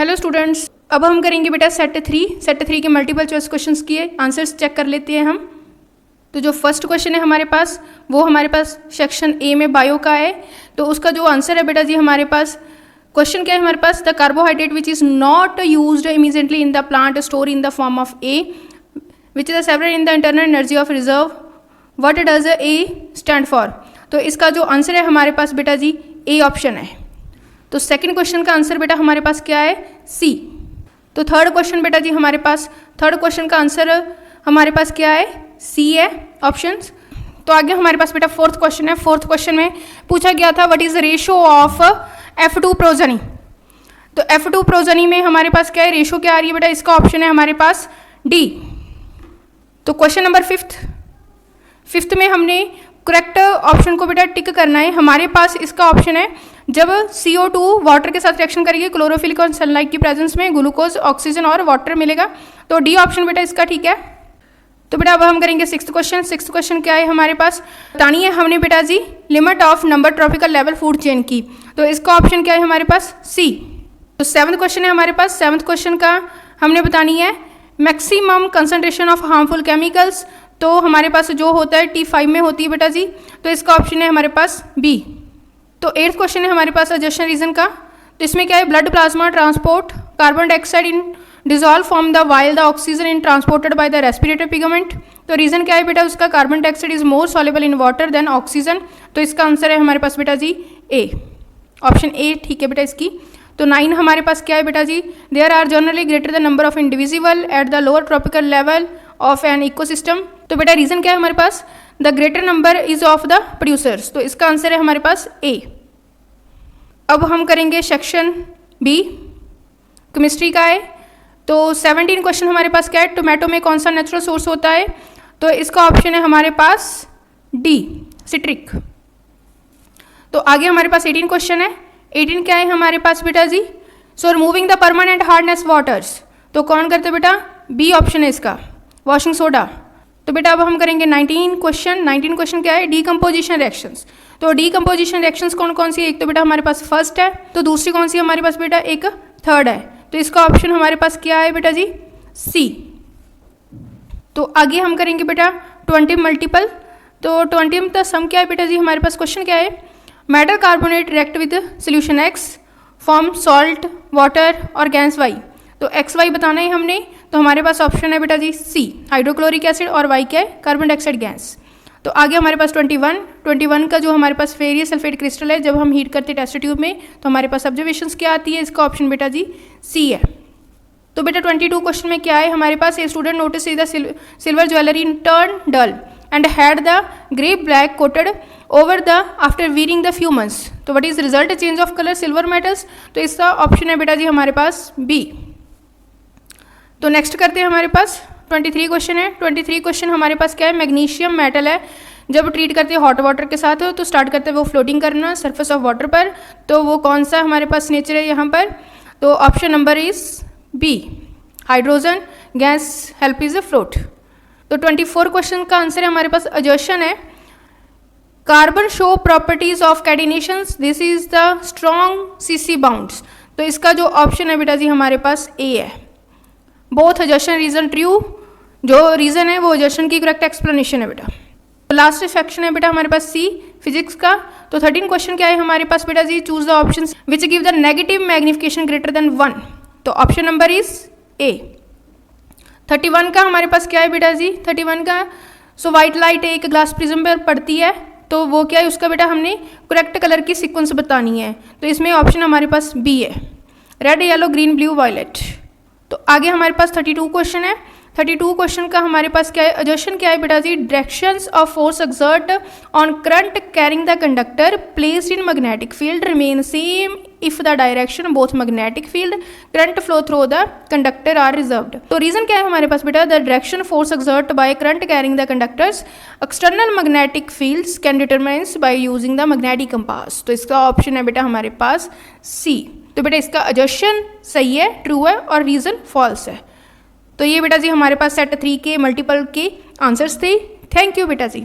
Hello students, अब हम करेंगे बेटा सेट थ्री के मल्टीपल चॉइस क्वेश्चंस के आंसर्स चेक कर लेते हैं हम। तो जो फर्स्ट क्वेश्चन है हमारे पास वो हमारे पास सेक्शन ए में बायो का है। तो उसका जो आंसर है बेटा जी हमारे पास क्वेश्चन क्या है हमारे पास, the carbohydrate which is not used immediately in the plant store in the form of a which is several in the internal energy of reserve, what does a stand for. तो इसका जो answer है हमारे पास बेटा जी A option है। तो second question का आंसर बेटा हमारे पास क्या है, सी। तो थर्ड क्वेश्चन बेटा जी हमारे पास थर्ड क्वेश्चन का आंसर हमारे पास क्या है, सी है ऑप्शंस। तो आगे हमारे पास बेटा फोर्थ क्वेश्चन है। फोर्थ क्वेश्चन में पूछा गया था what is the ratio of F2 progeny. तो F2 प्रोजनी में हमारे पास क्या है, रेशो क्या आ रही है बेटा, इसका ऑप्शन है हमारे पास डी। तो क्वेश्चन नंबर फिफ्थ में हमने करेक्ट ऑप्शन को बेटा टिक करना है। हमारे पास इसका ऑप्शन है जब CO2 वाटर के साथ रिएक्शन करेगी क्लोरोफिल और सनलाइट की प्रेजेंस में ग्लूकोज, ऑक्सीजन और वाटर मिलेगा। तो डी ऑप्शन बेटा इसका ठीक है। तो बेटा अब हम करेंगे सिक्स्थ क्वेश्चन। सिक्स्थ क्वेश्चन क्या है हमारे पास, बतानी है हमने बेटा जी limit of number tropical level food chain की। तो इसका ऑप्शन क्या है हमारे पास, सी। तो सेवन्थ क्वेश्चन है हमारे पास। सेवन्थ क्वेश्चन का हमने बतानी है maximum concentration of harmful chemicals. तो हमारे पास जो होता है T5 में होती है बेटा जी। तो इसका ऑप्शन है हमारे पास बी। तो एट्थ क्वेश्चन है हमारे पास एडजस्टन रीजन का। तो इसमें क्या है, blood plasma transport carbon dioxide in dissolve from the while the oxygen in transported by the respiratory pigment. तो रीजन क्या है बेटा उसका, carbon dioxide is more soluble in water than oxygen. तो इसका आंसर है हमारे पास बेटा जी ए, ऑप्शन ए ठीक है बेटा इसकी। तो 9 हमारे पास क्या है बेटा जी, there are generally greater the number of indivisible at the lower tropical level of an ecosystem. तो बेटा रीजन क्या है हमारे पास, the greater number is of the producers. तो इसका आंसर है हमारे पास ए। अब हम करेंगे सेक्शन बी, केमिस्ट्री का है। तो 17 क्वेश्चन हमारे पास क्या है, टोमेटो में कौन सा नेचुरल सोर्स होता है। तो इसका ऑप्शन है हमारे पास डी, सिट्रिक। तो आगे हमारे पास 18 क्वेश्चन है। 18 क्या है हमारे पास बेटा जी, so removing the permanent hardness waters. तो कौन करते बेटा, बी ऑप्शन है इसका, वॉशिंग सोडा। तो बेटा अब हम करेंगे 19 क्वेश्चन। 19 क्वेश्चन क्या है, डीकम्पोजिशन रिएक्शंस। तो डीकम्पोजिशन रिएक्शंस कौन कौन सी है, एक तो बेटा हमारे पास फर्स्ट है, तो दूसरी कौन सी हमारे पास बेटा, एक थर्ड है। तो इसका ऑप्शन हमारे पास क्या है बेटा जी, सी। तो आगे हम करेंगे बेटा 20 मल्टीपल। तो 20 का सम क्या है बेटा जी हमारे पास, क्वेश्चन क्या है, metal carbonate react with solution x form salt, water और गैस वाई। तो एक्स वाई बताना है हमने। तो हमारे पास ऑप्शन है बेटा जी सी, हाइड्रोक्लोरिक एसिड, और वाई क्या है, कार्बन डाइऑक्साइड गैस। तो आगे हमारे पास 21 का जो हमारे पास फेरियस सल्फेट क्रिस्टल है, जब हम हीट करते हैं टेस्ट ट्यूब में तो हमारे पास ऑब्जर्वेशंस क्या आती है, इसका ऑप्शन बेटा जी सी है। तो बेटा 22 क्वेश्चन में क्या है हमारे पास, a student notice the silver jewellery turn dull and had the grey black coated over the after wearing the few months. तो what is result, change of colour silver metals. तो इसका ऑप्शन है बेटा जी हमारे पास बी। तो next करते हैं हमारे पास 23 क्वेश्चन है। 23 क्वेश्चन हमारे पास क्या है, मैग्नीशियम मेटल है, जब ट्रीट करते हैं हॉट वाटर के साथ तो स्टार्ट करते हैं वो फ्लोटिंग करना सरफेस ऑफ वाटर पर। तो वो कौन सा हमारे पास नेचर है यहाँ पर, तो option number is B, hydrogen gas help is a float. तो 24 क्वेश्चन का आंसर है हमारे पास अजर्शन है, carbon show properties of catenations, this is the strong CC bonds. तो इसका जो ऑप्शन है बेटा जी हमारे पास ए है, बोथ अजर्शन रीजन ट्रू, जो रीजन है वो अजर्शन की करेक्ट एक्सप्लेनेशन है बेटा। तो लास्ट सेक्शन है बेटा हमारे पास सी, फिजिक्स का। तो 13 क्वेश्चन क्या है हमारे पास बेटा जी, choose the option which give the negative magnification greater than 1। तो ऑप्शन नंबर इज ए। 31 का हमारे पास क्या है बेटा जी, 31 का, सो व्हाइट लाइट एक ग्लास प्रिज्म पर पड़ती है, तो वो क्या है उसका बेटा हमने करेक्ट कलर की सीक्वेंस बतानी है। तो इसमें ऑप्शन हमारे पास बी है, red yellow green blue violet. तो आगे हमारे पास 32 क्वेश्चन है। 32 क्वेश्चन का हमारे पास क्या है, अजर्शन क्या है बेटा जी, directions of force exert on current carrying the conductor placed in magnetic field remain same if the direction both magnetic field current flow through the conductor are reserved. तो रीजन क्या है हमारे पास बेटा, the direction force exert by current carrying the conductors external magnetic fields can determines by using the magnetic compass. तो इसका option है बेटा हमारे पास सी। तो बेटा इसका अजर्शन सही है, ट्रू है, और रीजन फॉल्स है। तो ये बेटा जी हमारे पास सेट 3 के मल्टीपल के आंसर्स थे। थैंक यू बेटा जी।